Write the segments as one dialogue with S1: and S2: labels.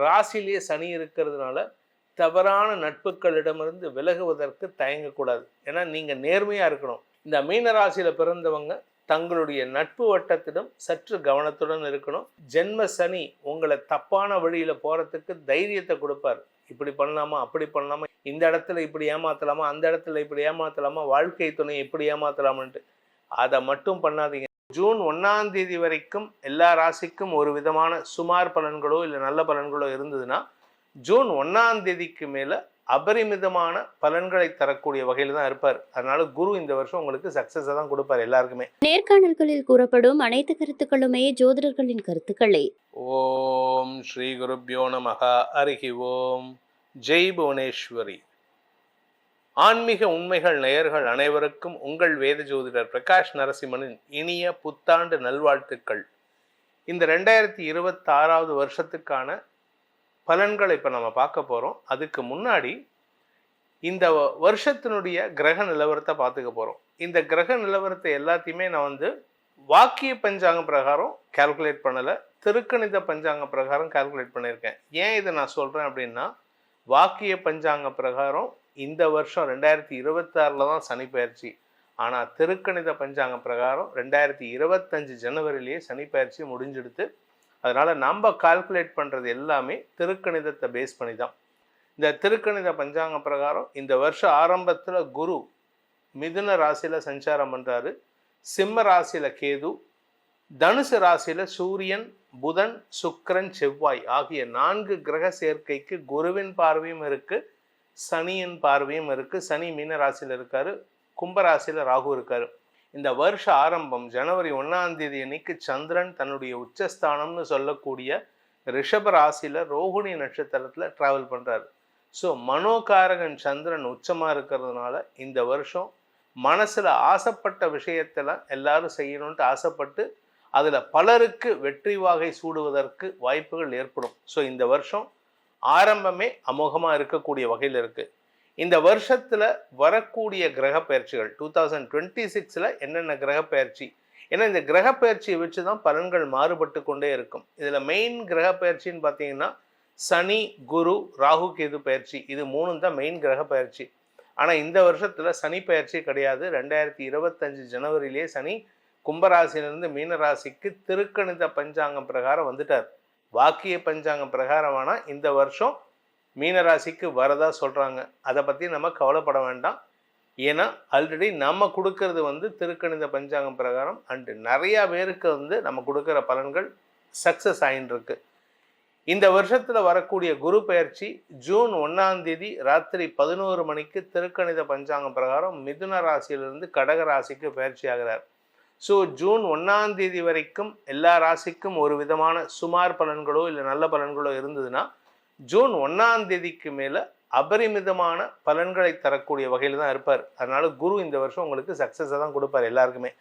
S1: ராசியிலேயே சனி இருக்கிறதுனால தவறான நட்புகளிடமிருந்து விலகுவதற்கு தயங்கக்கூடாது. ஏன்னா நீங்கள் நேர்மையாக இருக்கணும். இந்த மீன ராசியில் பிறந்தவங்க தங்களுடைய நட்பு வட்டத்திடம் சற்று கவனத்துடன் இருக்கணும். ஜென்ம சனி உங்களை தப்பான வழியில் போகிறதுக்கு தைரியத்தை கொடுப்பார். இப்படி பண்ணலாமா, அப்படி பண்ணலாமா, இந்த இடத்துல இப்படி ஏமாற்றலாமா, அந்த இடத்துல இப்படி ஏமாற்றலாமா, வாழ்க்கை துணை இப்படி ஏமாற்றலாமான்ட்டு அதை மட்டும் பண்ணாதீங்க. ஜூன் 1ஆம் தேதி வரைக்கும் எல்லா ராசிக்கும் ஒரு விதமான சுமார் பலன்களோ இல்லை நல்ல பலன்களோ இருந்ததுன்னா, ஜூன் 1ஆம் தேதிக்கு மேலே அபரிமிதமான பலன்களை தரக்கூடிய வகையில் தான் இருப்பார். அதனால குரு இந்த வருஷம் உங்களுக்கு சக்சஸை தான் கொடுப்பார் எல்லாருக்குமே.
S2: நேர்காணல்களில் கூறப்படும் அனைத்து கருத்துக்களுமே ஜோதிடர்களின் கருத்துக்களே.
S1: ஓம் ஸ்ரீ குருப்யோ நமஹ. ஹரிஹி ஓம். ஜெய் புவனேஸ்வரி. ஆன்மீக உண்மைகள் நேயர்கள் அனைவருக்கும் உங்கள் வேத ஜோதிடர் பிரகாஷ் நரசிம்மனின் இனிய புத்தாண்டு நல்வாழ்த்துக்கள். இந்த 2026வது வருஷத்துக்கான பலன்களை இப்போ நம்ம பார்க்க போகிறோம். அதுக்கு முன்னாடி இந்த வருஷத்தினுடைய கிரக நிலவரத்தை பார்த்துக்க போகிறோம். இந்த கிரக நிலவரத்தை எல்லாத்தையுமே நான் வாக்கிய பஞ்சாங்க பிரகாரம் கால்குலேட் பண்ணலை, திருக்கணித பஞ்சாங்க பிரகாரம் கால்குலேட் பண்ணியிருக்கேன். ஏன் இதை நான் சொல்கிறேன் அப்படின்னா, வாக்கிய பஞ்சாங்க பிரகாரம் இந்த வருஷம் 2026 தான் சனி பயிற்சி. ஆனால் திருக்கணித பஞ்சாங்க பிரகாரம் 2025 ஜனவரியிலேயே சனி பயிற்சி முடிஞ்சிடுது. அதனால் நம்ம கால்குலேட் பண்ணுறது எல்லாமே திருக்கணிதத்தை பேஸ் பண்ணி தான். இந்த திருக்கணித பஞ்சாங்க பிரகாரம் இந்த வருஷம் ஆரம்பத்தில் குரு மிதுன ராசியில் சஞ்சாரம் பண்ணுறாரு, சிம்ம ராசியில் கேது, தனுசு ராசியில் சூரியன், புதன், சுக்கிரன், செவ்வாய் ஆகிய 4 கிரக சேர்க்கைக்கு குருவின் பார்வையும் இருக்குது, சனியின் பார்வையும் இருக்குது. சனி மீன ராசியில் இருக்காரு, கும்பராசியில் ராகு இருக்காரு. இந்த வருஷ ஆரம்பம் ஜனவரி 1ஆம் தேதி அன்னைக்கு சந்திரன் தன்னுடைய உச்சஸ்தானம்னு சொல்லக்கூடிய ரிஷப ராசியில் ரோஹிணி நட்சத்திரத்தில் ட்ராவல் பண்ணுறாரு. ஸோ மனோகாரகன் சந்திரன் உச்சமாக இருக்கிறதுனால இந்த வருஷம் மனசில் ஆசைப்பட்ட விஷயத்தெல்லாம் எல்லாரும் செய்யணுன்ட்டு ஆசைப்பட்டு அதில் பலருக்கு வெற்றி வாகை சூடுவதற்கு வாய்ப்புகள் ஏற்படும். ஸோ இந்த வருஷம் ஆரம்பமே அமோகமாக இருக்கக்கூடிய வகையில் இருக்குது. இந்த வருஷத்தில் வரக்கூடிய கிரக பயிற்சிகள் 2026 என்னென்ன கிரக பயிற்சி, ஏன்னா இந்த கிரக பயிற்சியை வச்சு தான் பலன்கள் மாறுபட்டு கொண்டே இருக்கும். இதில் மெயின் கிரக பயிற்சின்னு பார்த்தீங்கன்னா சனி, குரு, ராகு, கேது பயிற்சி, இது 3 தான் மெயின் கிரக பயிற்சி. ஆனால் இந்த வருஷத்தில் சனி பயிற்சி கிடையாது. 2025 ஜனவரியிலே சனி கும்பராசிலிருந்து மீனராசிக்கு திருக்கணித பஞ்சாங்கம் பிரகாரம் வந்துட்டார். வாக்கிய பஞ்சாங்கம் பிரகாரமான இந்த வருஷம் மீனராசிக்கு வரதா சொல்கிறாங்க. அதை பற்றி நம்ம கவலைப்பட வேண்டாம். ஏன்னா ஆல்ரெடி நம்ம கொடுக்கறது திருக்கணித பஞ்சாங்கம் பிரகாரம் அண்டு நிறையா பேருக்கு நம்ம கொடுக்குற பலன்கள் சக்ஸஸ் ஆகின்னு இருக்கு. இந்த வருஷத்தில் வரக்கூடிய குரு பயிற்சி ஜூன் 1ஆம் தேதி ராத்திரி 11 மணிக்கு திருக்கணித பஞ்சாங்கம் பிரகாரம் மிதுன ராசியிலிருந்து கடக ராசிக்கு பயிற்சி ஆகிறார். ஸோ ஜூன் 1ஆம் தேதி வரைக்கும் எல்லா ராசிக்கும் ஒரு விதமான சுமார் பலன்களோ இல்லை நல்ல பலன்களோ இருந்ததுன்னா, ஜூன் 1ஆம் தேதிக்கு மேலே அபரிமிதமான பலன்களை தரக்கூடிய வகையில் தான் இருப்பார். அதனால குரு இந்த வருஷம் உங்களுக்கு சக்ஸஸை தான் கொடுப்பார் எல்லாருக்குமே.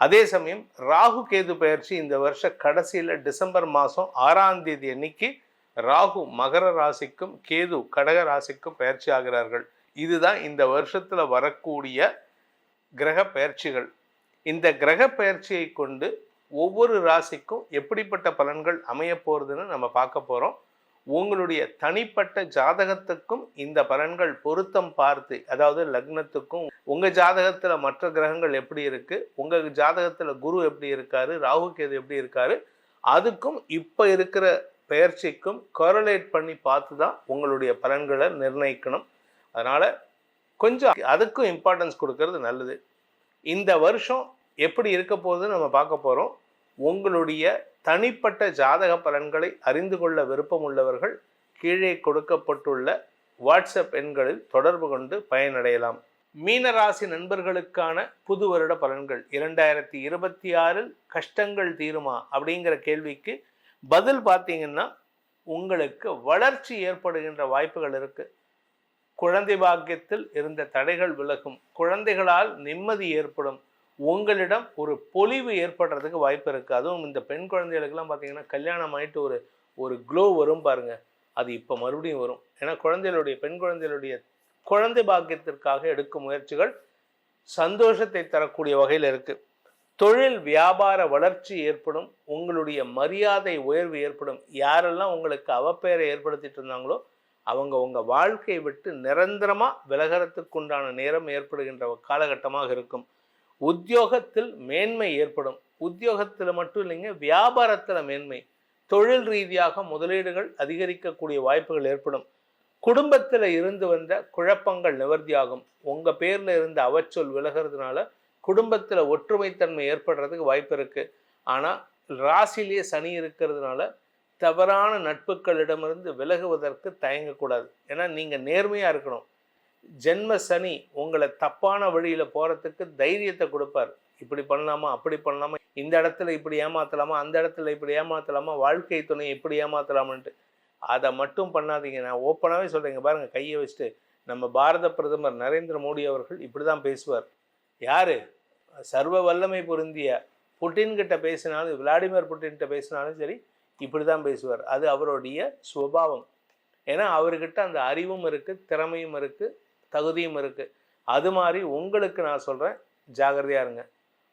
S1: அதே சமயம் ராகு கேது பயிற்சி இந்த வருஷ கடைசியில் டிசம்பர் மாதம் 6ஆம் தேதி அன்னைக்கு ராகு மகர ராசிக்கும் கேது கடக ராசிக்கும் பயிற்சி ஆகிறார்கள். இதுதான் இந்த வருஷத்தில் வரக்கூடிய கிரக பயிற்சிகள். இந்த கிரக பயிற்சியை கொண்டு ஒவ்வொரு ராசிக்கும் எப்படிப்பட்ட பலன்கள் அமைய போகிறதுன்னு நம்ம பார்க்க போகிறோம். உங்களுடைய தனிப்பட்ட ஜாதகத்துக்கும் இந்த பலன்கள் பொருத்தம் பார்த்து, அதாவது லக்னத்துக்கும் உங்கள் ஜாதகத்தில் மற்ற கிரகங்கள் எப்படி இருக்குது, உங்கள் ஜாதகத்தில் குரு எப்படி இருக்காரு, ராகு கேது எப்படி இருக்காரு, அதுக்கும் இப்போ இருக்கிற பயிற்சிக்கும் கோரலேட் பண்ணி பார்த்து தான் உங்களுடைய பலன்களை நிர்ணயிக்கணும். அதனால் கொஞ்சம் அதுக்கும் இம்பார்ட்டன்ஸ் கொடுக்கறது நல்லது. இந்த வருஷம் எப்படி இருக்க போகுதுன்னு நம்ம பார்க்க போகிறோம். உங்களுடைய தனிப்பட்ட ஜாதக பலன்களை அறிந்து கொள்ள விருப்பம் உள்ளவர்கள் கீழே கொடுக்கப்பட்டுள்ள வாட்ஸ்அப் எண்களில் தொடர்பு கொண்டு பயனடையலாம். மீனராசி நண்பர்களுக்கான புது வருட பலன்கள் 2026 கஷ்டங்கள் தீருமா அப்படிங்கிற கேள்விக்கு பதில் பார்த்தீங்கன்னா, உங்களுக்கு வளர்ச்சி ஏற்படுகின்ற வாய்ப்புகள் இருக்குது. குழந்தை பாக்கியத்தில் இருந்த தடைகள் விலகும், குழந்தைகளால் நிம்மதி ஏற்படும், உங்களிடம் ஒரு பொலிவு ஏற்படுறதுக்கு வாய்ப்பு இருக்குது. அதுவும் இந்த பெண் குழந்தைகளுக்கெல்லாம் பார்த்தீங்கன்னா கல்யாணம் ஆகிட்டு ஒரு க்ளோ வரும் பாருங்கள், அது இப்போ மறுபடியும் வரும். ஏன்னா பெண் குழந்தைகளுடைய குழந்தை பாக்கியத்திற்காக எடுக்கும் முயற்சிகள் சந்தோஷத்தை தரக்கூடிய வகையில் இருக்குது. தொழில் வியாபார வளர்ச்சி ஏற்படும். உங்களுடைய மரியாதை உயர்வு ஏற்படும். யாரெல்லாம் உங்களுக்கு அவப்பெயரை ஏற்படுத்திட்டு இருந்தாங்களோ அவங்க உங்க வாழ்க்கையை விட்டு நிரந்தரமா விலகறதுக்கு உண்டான நேரம் ஏற்படுகின்ற காலகட்டமாக இருக்கும். உத்தியோகத்தில் மேன்மை ஏற்படும். உத்தியோகத்தில் மட்டும் இல்லைங்க, வியாபாரத்தில் மேன்மை, தொழில் ரீதியாக முதலீடுகள் அதிகரிக்கக்கூடிய வாய்ப்புகள் ஏற்படும். குடும்பத்தில் இருந்து வந்த குழப்பங்கள் நிவர்த்தியாகும். உங்கள் பேரில் இருந்த அவச்சொல் விலகிறதுனால குடும்பத்தில் ஒற்றுமைத்தன்மை ஏற்படுறதுக்கு வாய்ப்பு இருக்குது. ஆனால் ராசிலேயே சனி இருக்கிறதுனால தவறான நட்புகளிடமிருந்து விலகுவதற்கு தயங்கக்கூடாது. ஏன்னா நீங்கள் நேர்மையாக இருக்கணும். ஜென்ம சனி உங்களை தப்பான வழியில் போகிறதுக்கு தைரியத்தை கொடுப்பார். இப்படி பண்ணலாமா, அப்படி பண்ணலாமா, இந்த இடத்துல இப்படி ஏமாற்றலாமா, அந்த இடத்துல இப்படி ஏமாற்றலாமா, வாழ்க்கை துணை இப்படி ஏமாற்றலாமான்ட்டு அதை மட்டும் பண்ணாதீங்க. நான் ஓப்பனாகவே சொல்கிறேங்க பாருங்கள், கையை வச்சுட்டு நம்ம பாரத பிரதமர் நரேந்திர மோடி அவர்கள் இப்படி தான் பேசுவார். யார் சர்வ வல்லமை பொருந்திய புட்டின்கிட்ட பேசினாலும், விளாடிமிர் புட்டின்கிட்ட பேசினாலும் சரி, இப்படி தான் பேசுவார். அது அவருடைய சுபாவம். ஏன்னா அவர்கிட்ட அந்த அறிவும் இருக்குது, திறமையும் இருக்குது, தகுதியும் இருக்குது. அது மாதிரி உங்களுக்கு நான் சொல்கிறேன், ஜாகிரதையாக இருங்க.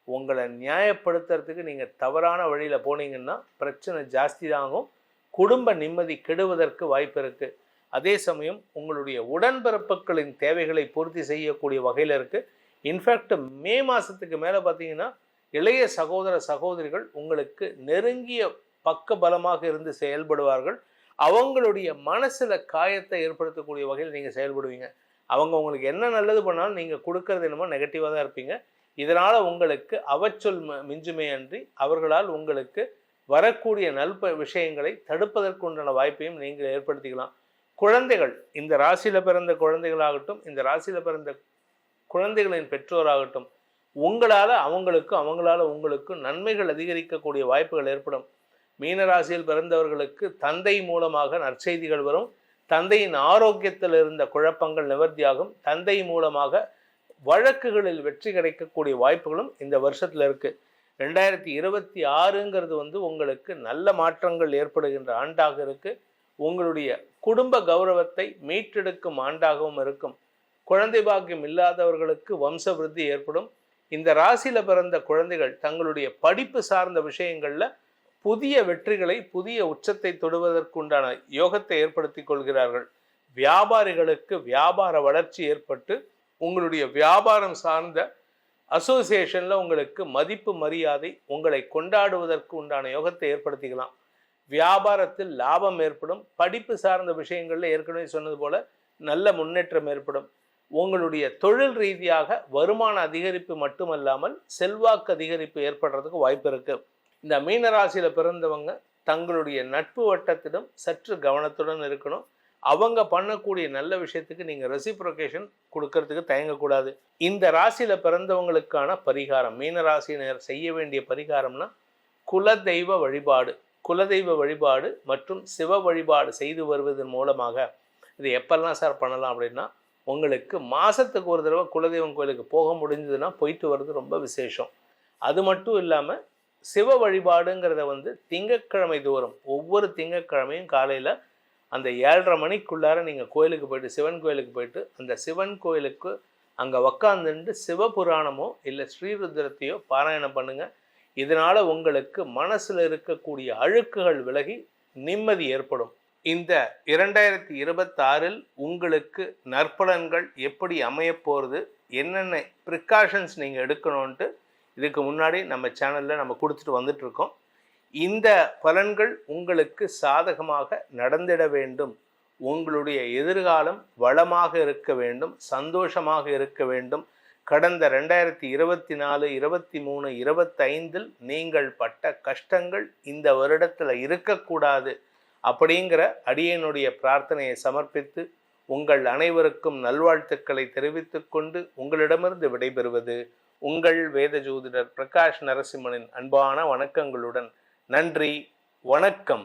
S1: உங்களை நியாயப்படுத்துறதுக்கு நீங்கள் தவறான வழியில் போனீங்கன்னா பிரச்சனை ஜாஸ்தி தான் ஆகும். குடும்ப நிம்மதி கெடுவதற்கு வாய்ப்பு இருக்குது. அதே சமயம் உங்களுடைய உடன்பிறப்புகளின் தேவைகளை பூர்த்தி செய்யக்கூடிய வகையில் இருக்குது. இன்ஃபேக்ட் மே மாதத்துக்கு மேலே பார்த்தீங்கன்னா இளைய சகோதர சகோதரிகள் உங்களுக்கு நெருங்கிய பக்க பலமாக இருந்து செயல்படுவார்கள். அவங்களுடைய மனசில் காயத்தை ஏற்படுத்தக்கூடிய வகையில் நீங்கள் செயல்படுவீங்க. அவங்க உங்களுக்கு என்ன நல்லது பண்ணாலும் நீங்கள் கொடுக்கறது என்னமோ நெகட்டிவாக தான் இருப்பீங்க. இதனால் உங்களுக்கு அவச்சொல் மிஞ்சுமே அன்றி அவர்களால் உங்களுக்கு வரக்கூடிய விஷயங்களை தடுப்பதற்கு உண்டான வாய்ப்பையும் நீங்கள் ஏற்படுத்திக்கலாம். குழந்தைகள், இந்த ராசியில் பிறந்த குழந்தைகளாகட்டும், இந்த ராசியில் பிறந்த குழந்தைகளின் பெற்றோராகட்டும், உங்களால் அவங்களுக்கும் அவங்களால உங்களுக்கும் நன்மைகள் அதிகரிக்கக்கூடிய வாய்ப்புகள் ஏற்படும். மீனராசியில் பிறந்தவர்களுக்கு தந்தை மூலமாக நற்செய்திகள் வரும். தந்தையின் ஆரோக்கியத்தில் இருந்த குழப்பங்கள் நிவர்த்தியாகும். தந்தை மூலமாக வழக்குகளில் வெற்றி கிடைக்கக்கூடிய வாய்ப்புகளும் இந்த வருஷத்தில் இருக்குது. 2026ங்கிறது உங்களுக்கு நல்ல மாற்றங்கள் ஏற்படுகின்ற ஆண்டாக இருக்குது. உங்களுடைய குடும்ப கௌரவத்தை மீட்டெடுக்கும் ஆண்டாகவும் இருக்கும். குழந்தை பாக்கியம் இல்லாதவர்களுக்கு வம்ச விருத்தி ஏற்படும். இந்த ராசியில் பிறந்த குழந்தைகள் தங்களுடைய படிப்பு சார்ந்த விஷயங்களில் புதிய வெற்றிகளை, புதிய உச்சத்தை தொடுவதற்குண்டான யோகத்தை ஏற்படுத்தி கொள்கிறார்கள். வியாபாரிகளுக்கு வியாபார வளர்ச்சி ஏற்பட்டு உங்களுடைய வியாபாரம் சார்ந்த அசோசியேஷனில் உங்களுக்கு மதிப்பு மரியாதை, உங்களை கொண்டாடுவதற்கு உண்டான யோகத்தை ஏற்படுத்திக்கலாம். வியாபாரத்தில் லாபம் ஏற்படும். படிப்பு சார்ந்த விஷயங்களில் ஏற்கனவே சொன்னது போல நல்ல முன்னேற்றம் ஏற்படும். உங்களுடைய தொழில் ரீதியாக வருமான அதிகரிப்பு மட்டுமல்லாமல் செல்வாக்கு அதிகரிப்பு ஏற்படுறதுக்கு வாய்ப்பு இருக்குது. இந்த மீனராசியில் பிறந்தவங்க தங்களுடைய நட்பு வட்டத்திடம் சற்று கவனத்துடன் இருக்கணும். அவங்க பண்ணக்கூடிய நல்ல விஷயத்துக்கு நீங்கள் ரெசிப்ரோகேஷன் கொடுக்கறதுக்கு தயங்கக்கூடாது. இந்த ராசியில் பிறந்தவங்களுக்கான பரிகாரம், மீனராசினர் செய்ய வேண்டிய பரிகாரம்னா குலதெய்வ வழிபாடு. குலதெய்வ வழிபாடு மற்றும் சிவ வழிபாடு செய்து வருவதன் மூலமாக, இது எப்பெல்லாம் சார் பண்ணலாம் அப்படின்னா, உங்களுக்கு மாதத்துக்கு ஒரு தடவை குலதெய்வம் கோயிலுக்கு போக முடிஞ்சதுன்னா போயிட்டு வர்றது ரொம்ப விசேஷம். அது மட்டும் இல்லாமல் சிவ வழிபாடுங்கிறத திங்கட்கிழமை தோறும், ஒவ்வொரு திங்கட்கிழமையும் காலையில் அந்த 7:30 மணிக்குள்ளார நீங்கள் கோயிலுக்கு போயிட்டு, சிவன் கோயிலுக்கு போயிட்டு, அந்த சிவன் கோயிலுக்கு அங்கே உக்காந்துட்டு சிவபுராணமோ இல்லை ஸ்ரீருத்ரத்தையோ பாராயணம் பண்ணுங்கள். இதனால் உங்களுக்கு மனசில் இருக்கக்கூடிய அழுக்குகள் விலகி நிம்மதி ஏற்படும். இந்த 2026 உங்களுக்கு நற்பலன்கள் எப்படி அமையப்போகிறது, என்னென்ன ப்ரிகாஷன்ஸ் நீங்கள் எடுக்கணும்ன்ட்டு இதுக்கு முன்னாடி நம்ம சேனலில் நம்ம கொடுத்துட்டு வந்துட்டுருக்கோம். இந்த பலன்கள் உங்களுக்கு சாதகமாக நடந்திட வேண்டும். உங்களுடைய எதிர்காலம் வளமாக இருக்க வேண்டும், சந்தோஷமாக இருக்க வேண்டும். கடந்த 2024, 23, 25 நீங்கள் பட்ட கஷ்டங்கள் இந்த வருடத்தில் இருக்கக்கூடாது அப்படிங்கிற அடியனுடைய பிரார்த்தனையை சமர்ப்பித்து உங்கள் அனைவருக்கும் நல்வாழ்த்துக்களை தெரிவித்து கொண்டு உங்களிடமிருந்து விடைபெறுவது உங்கள் வேத ஜோதிடர் பிரகாஷ் நரசிம்மனின் அன்பான வணக்கங்களுடன். நன்றி, வணக்கம்.